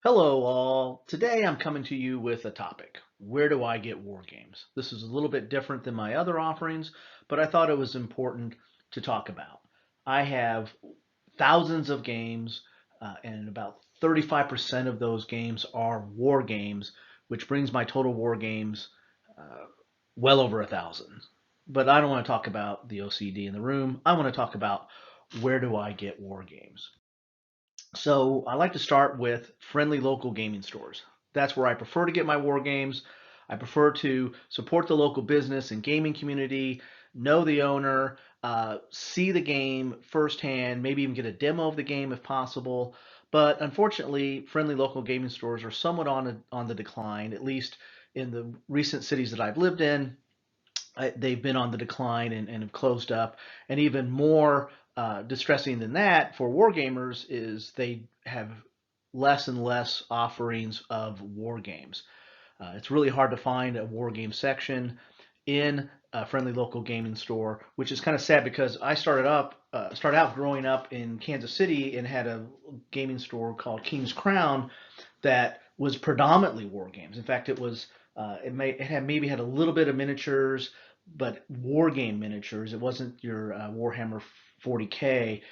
Hello all. Today I'm coming to you with a topic. Where do I get war games? This is a little bit different than my other offerings, but I thought it was important to talk about. I have thousands of games, and about 35% of those games are war games, which brings my total war games uh, well over 1,000. But I don't want to talk about the OCD in the room. I want to talk about where do I get war games. So I like to start with friendly local gaming stores. That's where I prefer to get my war games. I prefer to support the local business and gaming community, know the owner, see the game firsthand, maybe even get a demo of the game if possible. But unfortunately, friendly local gaming stores are somewhat on the decline, at least in the recent cities that I've lived in. They've been on the decline and have closed up. And even more distressing than that for war gamers is they have less and less offerings of war games. It's really hard to find a war game section in a friendly local gaming store, which is kind of sad because I started out growing up in Kansas City and had a gaming store called King's Crown that was predominantly war games. In fact, it had a little bit of miniatures, but war game miniatures. It wasn't your Warhammer 40K,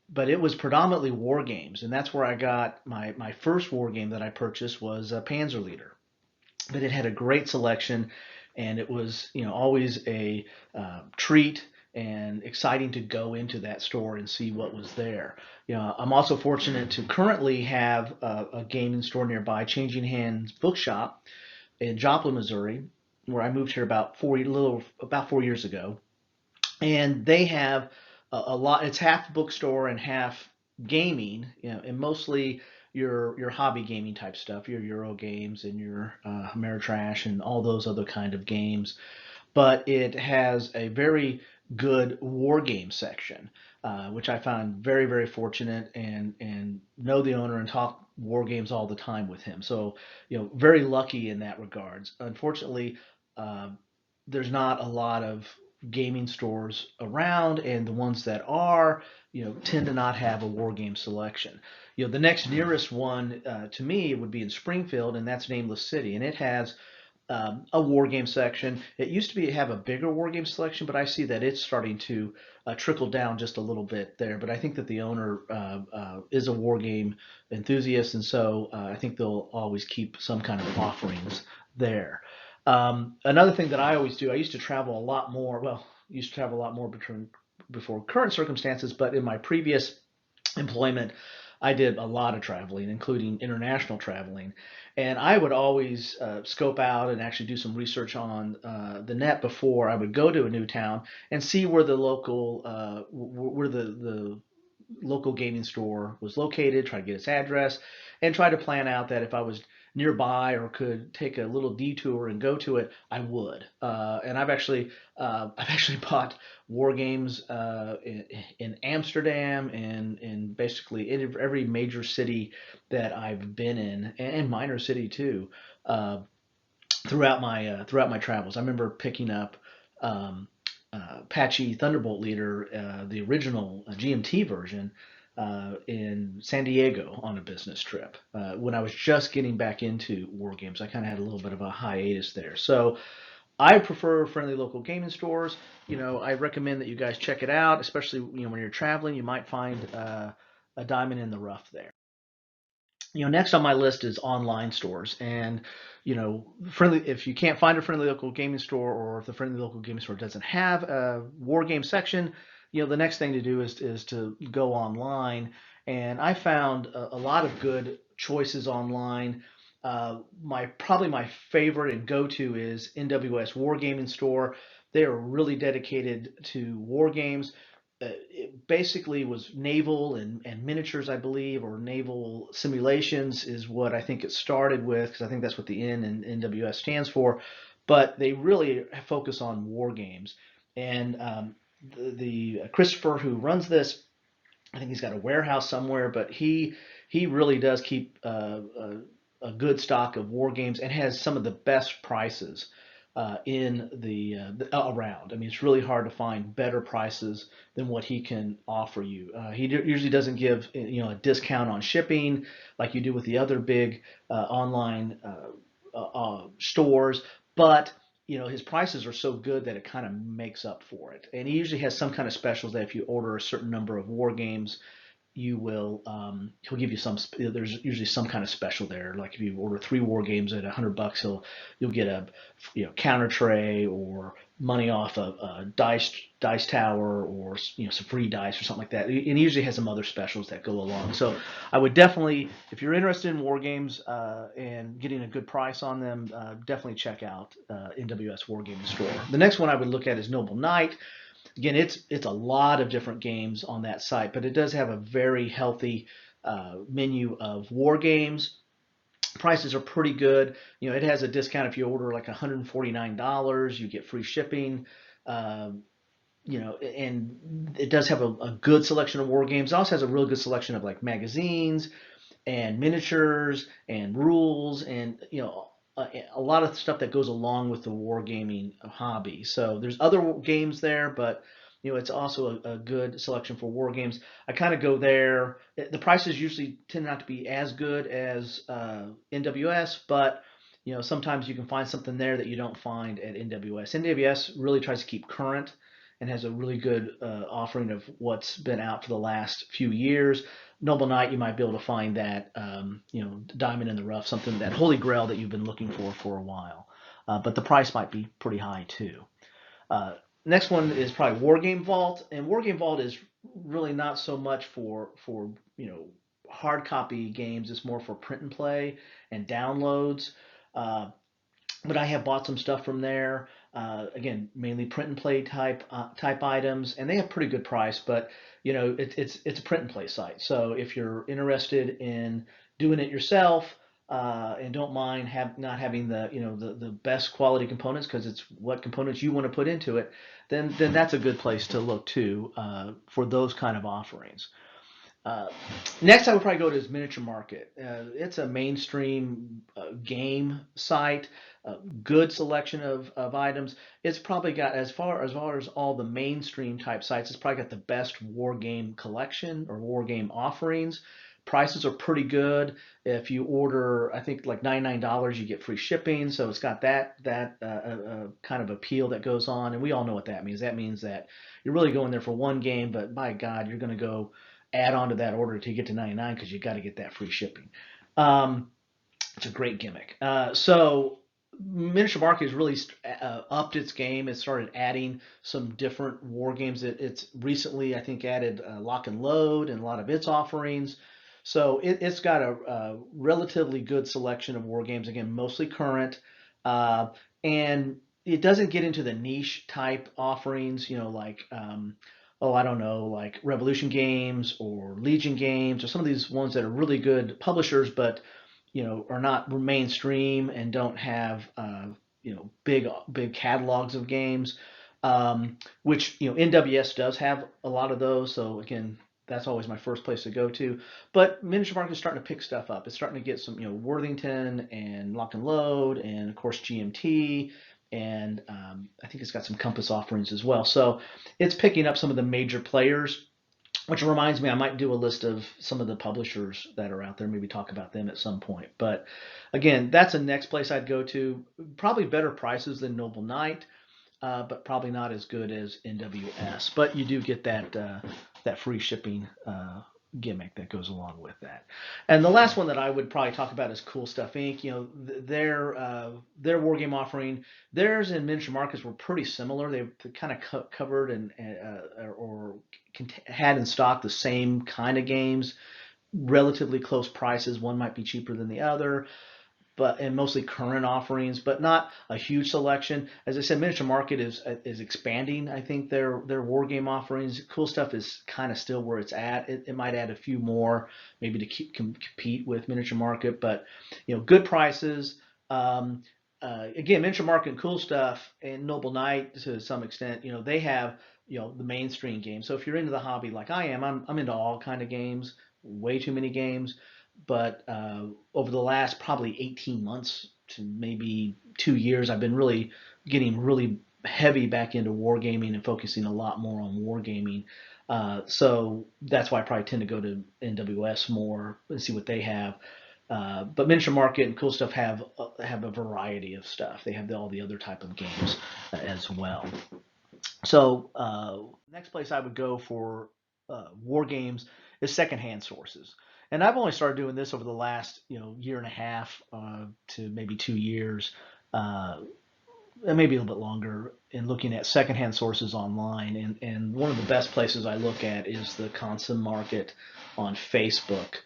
but it was predominantly war games, and that's where I got my first war game that I purchased was Panzer Leader. But it had a great selection, and it was always a treat and exciting to go into that store and see what was there. I'm also fortunate to currently have a gaming store nearby, Changing Hands Bookshop in Joplin, Missouri, where I moved here about 4 years ago, and they have a lot. It's half bookstore and half gaming, and mostly your hobby gaming type stuff, your Euro games and your Ameritrash and all those other kind of games. But it has a very good war game section, which I found very very fortunate and know the owner and talk war games all the time with him. So very lucky in that regards. Unfortunately, uh, there's not a lot of gaming stores around, and the ones that are, tend to not have a war game selection. The next nearest one to me would be in Springfield, and that's Nameless City, and it has a war game section. It used to be have a bigger war game selection, but I see that it's starting to trickle down just a little bit there. But I think that the owner is a war game enthusiast, and so I think they'll always keep some kind of offerings there. Another thing that I always do, I used to travel a lot more. Well, used to travel a lot more before current circumstances, but in my previous employment, I did a lot of traveling, including international traveling. And I would always scope out and actually do some research on the net before I would go to a new town and see where the local gaming store was located, try to get its address, and try to plan out that if I was nearby or could take a little detour and go to it, I would. And I've actually bought war games in Amsterdam and in basically every major city that I've been in, and minor city too, uh, throughout my travels. I remember picking up um, Apache Thunderbolt Leader, the original GMT version, in San Diego on a business trip. When I was just getting back into war games, I kind of had a little bit of a hiatus there. So I prefer friendly local gaming stores. I recommend that you guys check it out, especially when you're traveling. You might find a diamond in the rough there. Next on my list is online stores, and friendly. If you can't find a friendly local gaming store, or if the friendly local gaming store doesn't have a war game section, the next thing to do is to go online. And I found a lot of good choices online. My favorite and go-to is NWS Wargaming Store. They are really dedicated to war games. It basically was naval and miniatures, I believe, or naval simulations is what I think it started with, because I think that's what the N in NWS stands for. But they really focus on war games. And the Christopher who runs this, I think he's got a warehouse somewhere, but he really does keep a good stock of war games and has some of the best prices. in around. I mean, it's really hard to find better prices than what he can offer you. Usually doesn't give a discount on shipping like you do with the other big online stores, but his prices are so good that it kind of makes up for it. And he usually has some kind of specials that if you order a certain number of war games, you will he'll give you there's usually some kind of special there, like if you order 3 war games at $100, you'll get a counter tray or money off a dice tower, or some free dice or something like that. And he usually has some other specials that go along. So I would definitely, if you're interested in war games and getting a good price on them, definitely check out NWS Wargaming Store. The next one I would look at is Noble Knight. Again, it's a lot of different games on that site, but it does have a very healthy menu of war games. Prices are pretty good. It has a discount if you order like $149, you get free shipping. And it does have a good selection of war games. It also has a really good selection of like magazines and miniatures and rules, and a lot of stuff that goes along with the wargaming hobby. So there's other games there, but it's also a good selection for war games. I kind of go there. The prices usually tend not to be as good as NWS, but sometimes you can find something there that you don't find at NWS. NWS really tries to keep current and has a really good offering of what's been out for the last few years. Noble Knight, you might be able to find that, diamond in the rough, something, that holy grail that you've been looking for a while. But the price might be pretty high too. Next one is probably Wargame Vault, and Wargame Vault is really not so much for hard copy games. It's more for print and play and downloads. But I have bought some stuff from there. Again, mainly print and play type items, and they have pretty good price. But it's a print and play site. So if you're interested in doing it yourself and don't mind not having the best quality components, because it's what components you want to put into it, then that's a good place to look too for those kind of offerings. Uh, Next, I would probably go to his Miniature Market. It's a mainstream game site, good selection of items. It's probably got, as far as all the mainstream type sites, it's probably got the best war game collection or war game offerings. Prices are pretty good. If you order, I think like $99, you get free shipping. So it's got that kind of appeal that goes on, and we all know what that means. That means that you're really going there for one game, but by God, you're going to go add on to that order to get to 99 because you got to get that free shipping. It's a great gimmick. So Miniature Market has really upped its game. It started adding some different war games. It's recently, I think, added Lock and Load and a lot of its offerings. So it's got a relatively good selection of war games. Again, mostly current, and it doesn't get into the niche type offerings. Like oh, I don't know, like Revolution Games or Legion Games or some of these ones that are really good publishers, but are not mainstream and don't have big catalogs of games. Which NWS does have a lot of those. So again, that's always my first place to go to. But Miniature Market is starting to pick stuff up. It's starting to get some Worthington and Lock and Load, and of course GMT, and I think it's got some Compass offerings as well. So it's picking up some of the major players, which reminds me, I might do a list of some of the publishers that are out there, maybe talk about them at some point. But again, that's the next place I'd go to. Probably better prices than Noble Knight, but probably not as good as NWS. But you do get that free shipping gimmick that goes along with that. And the last one that I would probably talk about is Cool Stuff Inc. Their war game offering, theirs and Miniature Markets were pretty similar. They kind of covered and or had in stock the same kind of games, relatively close prices. One might be cheaper than the other, and mostly current offerings, but not a huge selection. As I said, Miniature Market is expanding. I think their war game offerings. Cool Stuff is kind of still where it's at. It might add a few more, maybe to compete with Miniature Market, but good prices. Again, Miniature Market and Cool Stuff and Noble Knight to some extent, they have the mainstream games. So if you're into the hobby like I am, I'm into all kind of games. Way too many games. but over the last probably 18 months to maybe 2 years, I've been really getting really heavy back into wargaming and focusing a lot more on wargaming. So that's why I probably tend to go to NWS more and see what they have. But Miniature Market and Cool Stuff have a variety of stuff. They have all the other type of games as well. So next place I would go for war games is Secondhand Sources, and I've only started doing this over the last year and a half to maybe 2 years, and maybe a little bit longer, in looking at secondhand sources online. And one of the best places I look at is the Consom Market on Facebook.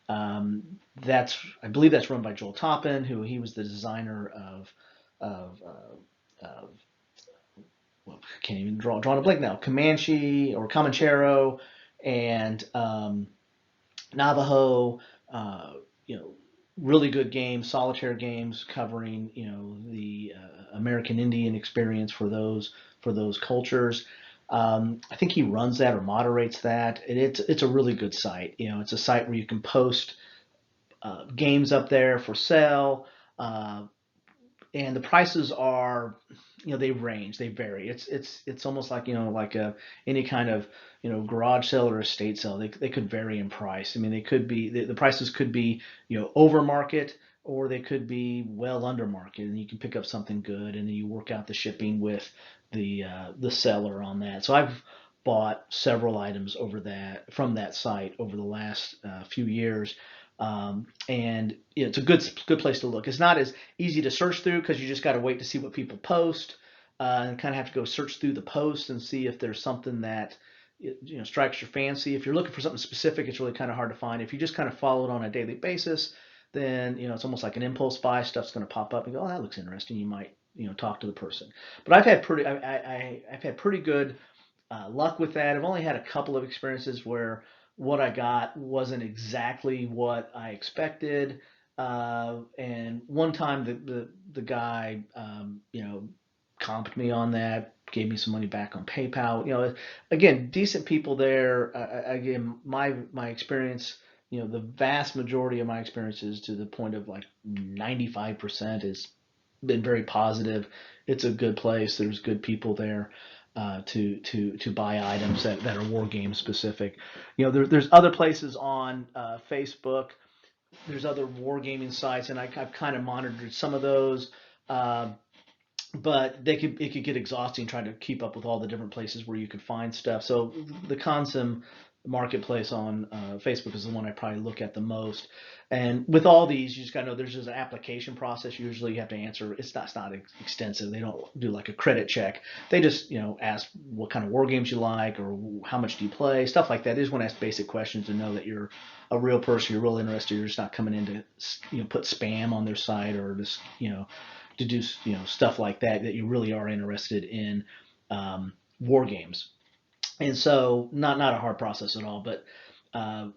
Um, I believe that's run by Joel Toppin, who he was the designer of well, I can't even drawing a blank now. Comanche or Comanchero and Navajo. Uh, you know, really good games, solitaire games covering the American Indian experience for those cultures. I think he runs that or moderates that. It's a really good site. It's a site where you can post games up there for sale. And the prices are, they range, they vary. It's almost like any kind of garage sale or estate sale. They could vary in price. I mean, they could be the prices could be over market, or they could be well under market, and you can pick up something good, and then you work out the shipping with the seller on that. So I've bought several items from that site over the last few years. And it's a good place to look. It's not as easy to search through because you just got to wait to see what people post, and kind of have to go search through the posts and see if there's something that strikes your fancy. If you're looking for something specific, it's really kind of hard to find. If you just kind of follow it on a daily basis, then it's almost like an impulse buy. Stuff's going to pop up and go, oh, that looks interesting. You might talk to the person. But I've had pretty good luck with that. I've only had a couple of experiences where what I got wasn't exactly what I expected. And one time the guy, comped me on that, gave me some money back on PayPal. Again, decent people there. Again, my experience, the vast majority of my experiences, to the point of like 95%, has been very positive. It's a good place. There's good people there to buy items that are war game specific. There's other places on Facebook. There's other wargaming sites, and I've kind of monitored some of those. Uh, but it could get exhausting trying to keep up with all the different places where you could find stuff. So the Consim marketplace on Facebook is the one I probably look at the most. And with all these, you just gotta know there's just an application process. Usually, you have to answer. It's not extensive. They don't do like a credit check. They just ask what kind of war games you like, or how much do you play, stuff like that. They just want to ask basic questions to know that you're a real person. You're real interested. You're just not coming in to put spam on their site, or just to do stuff like that you really are interested in war games. And so not a hard process at all, but uh,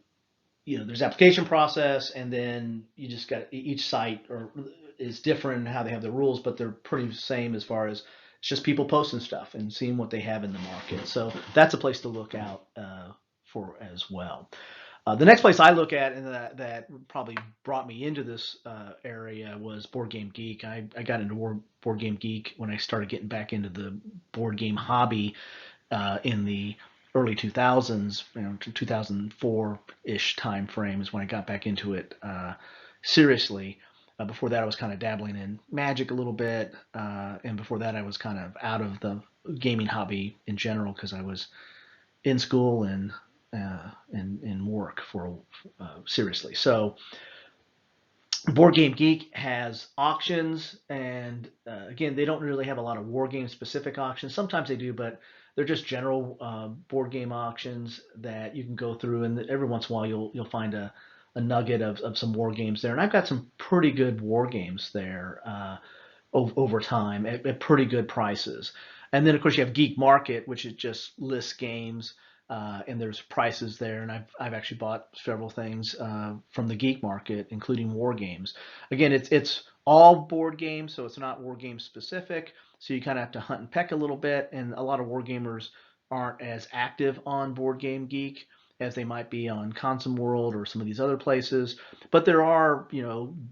there's application process, and then you just got each site or is different in how they have the rules, but they're pretty same as far as it's just people posting stuff and seeing what they have in the market. So that's a place to look out for as well. The next place I look at, and that probably brought me into this area, was Board Game Geek. I got into Board Game Geek when I started getting back into the board game hobby in the early 2000s, 2004-ish time frame is when I got back into it seriously. Before that, I was kind of dabbling in Magic a little bit, and before that, I was kind of out of the gaming hobby in general because I was in school and work for seriously. So Board Game Geek has auctions, and again, they don't really have a lot of war game specific auctions. Sometimes they do, but they're just general board game auctions that you can go through, and every once in a while you'll find a nugget of some war games there. And I've got some pretty good war games there over time at pretty good prices. And then of course you have Geek Market, which is just lists games, and there's prices there. And I've actually bought several things from the Geek Market, including war games. Again, it's all board games, so it's not war game specific. So you kind of have to hunt and peck a little bit, and a lot of war gamers aren't as active on Board Game Geek. as they might be on Consum World or some of these other places. But there are,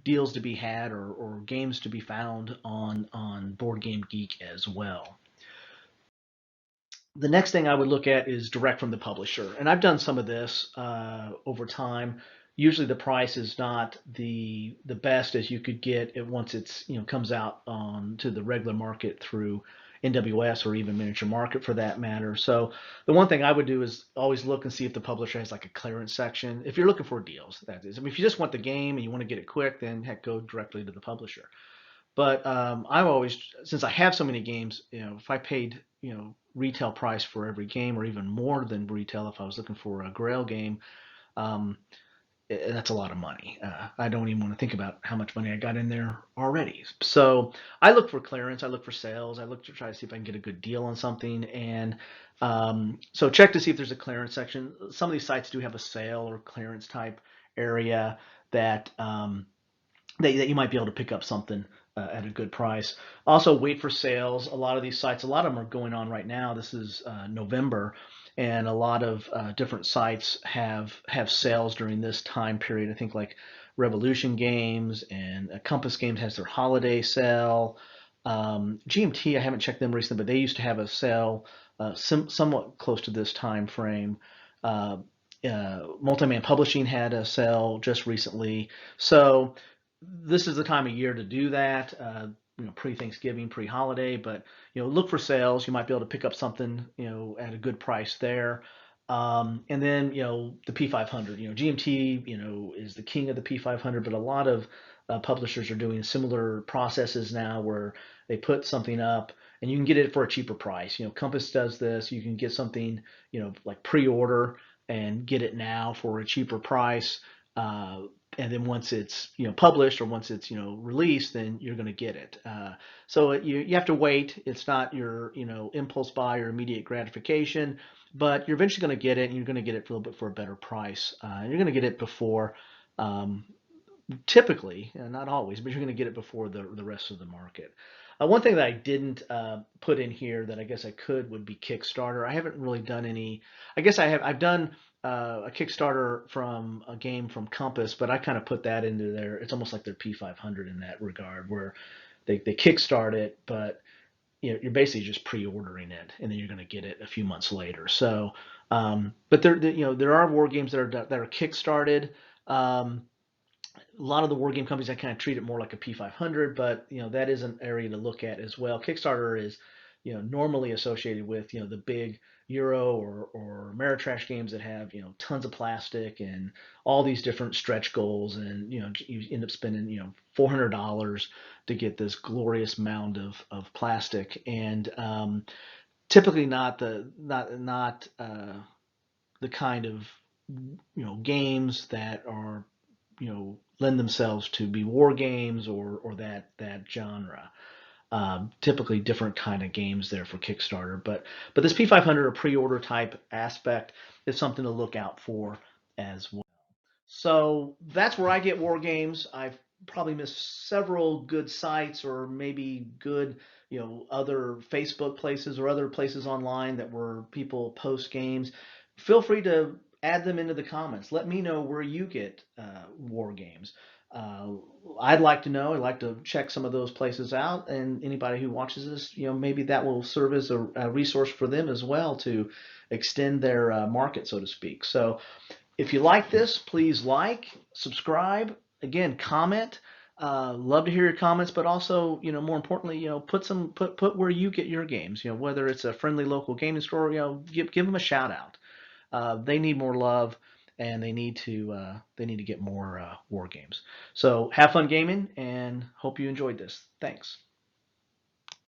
deals to be had, or games to be found on Board Game Geek as well. The next thing I would look at is direct from the publisher. And I've done some of this over time. Usually the price is not the best as you could get it once it's comes out on to the regular market through NWS or even Miniature Market for that matter. So the one thing I would do is always look and see if the publisher has like a clearance section. If you're looking for deals, that is. I mean, if you just want the game and you want to get it quick, then heck, go directly to the publisher. But I've always, since I have so many games, if I paid, retail price for every game, or even more than retail, if I was looking for a Grail game, um, that's a lot of money. I don't even want to think about how much money I got in there already. So I look for clearance, I look for sales, I look to try to see if I can get a good deal on something, and so check to see if there's a clearance section. Some of these sites do have a sale or clearance type area that that you might be able to pick up something at a good price. Also, wait for sales. A lot of these sites, a lot of them are going on right now. This is November, and a lot of different sites have sales during this time period. I think like Revolution Games and Compass Games has their holiday sale. GMT, I haven't checked them recently, but they used to have a sale somewhat close to this time frame. Uh, Multiman Publishing had a sale just recently. So this is the time of year to do that. Pre-Thanksgiving, pre-holiday, but look for sales. You might be able to pick up something at a good price there. And then the P500. GMT is the king of the P500, but a lot of publishers are doing similar processes now where they put something up and you can get it for a cheaper price. Compass does this. You can get something like pre-order and get it now for a cheaper price. And then once it's published, or once it's released, then you're going to get it. So you have to wait. It's not your impulse buy or immediate gratification, but you're eventually going to get it, and you're going to get it for a little bit for a better price. And you're going to get it before, um, typically, not always, but you're going to get it before the rest of the market. One thing that I didn't put in here that I guess I could would be Kickstarter. I haven't really done any. I guess I have. I've done a Kickstarter from a game from Compass, but I kind of put that into their. It's almost like their P500 in that regard, where they kickstart it, but you're basically just pre-ordering it, and then you're going to get it a few months later. So, but there are war games that are kickstarted. Um, a lot of the war game companies, I kind of treat it more like a P500, but that is an area to look at as well. Kickstarter is normally associated with the big Euro or Ameritrash games that have tons of plastic and all these different stretch goals, and you end up spending $400 to get this glorious mound of plastic, and typically not the kind of games that are lend themselves to be war games, or that genre. Typically different kind of games there for Kickstarter, but this P500 or pre-order type aspect is something to look out for as well. So that's where I get war games. I've probably missed several good sites, or maybe good other Facebook places or other places online that where people post games. Feel free to add them into the comments. Let me know where you get war games. Uh, I'd like to know. I'd like to check some of those places out, and anybody who watches this, maybe that will serve as a resource for them as well to extend their market, so to speak. So if you like this, please like, subscribe, again, comment. Love to hear your comments, but also, more importantly, put where you get your games. Whether it's a friendly local gaming store, give them a shout out. They need more love, and they need to get more war games. So have fun gaming, and hope you enjoyed this. Thanks.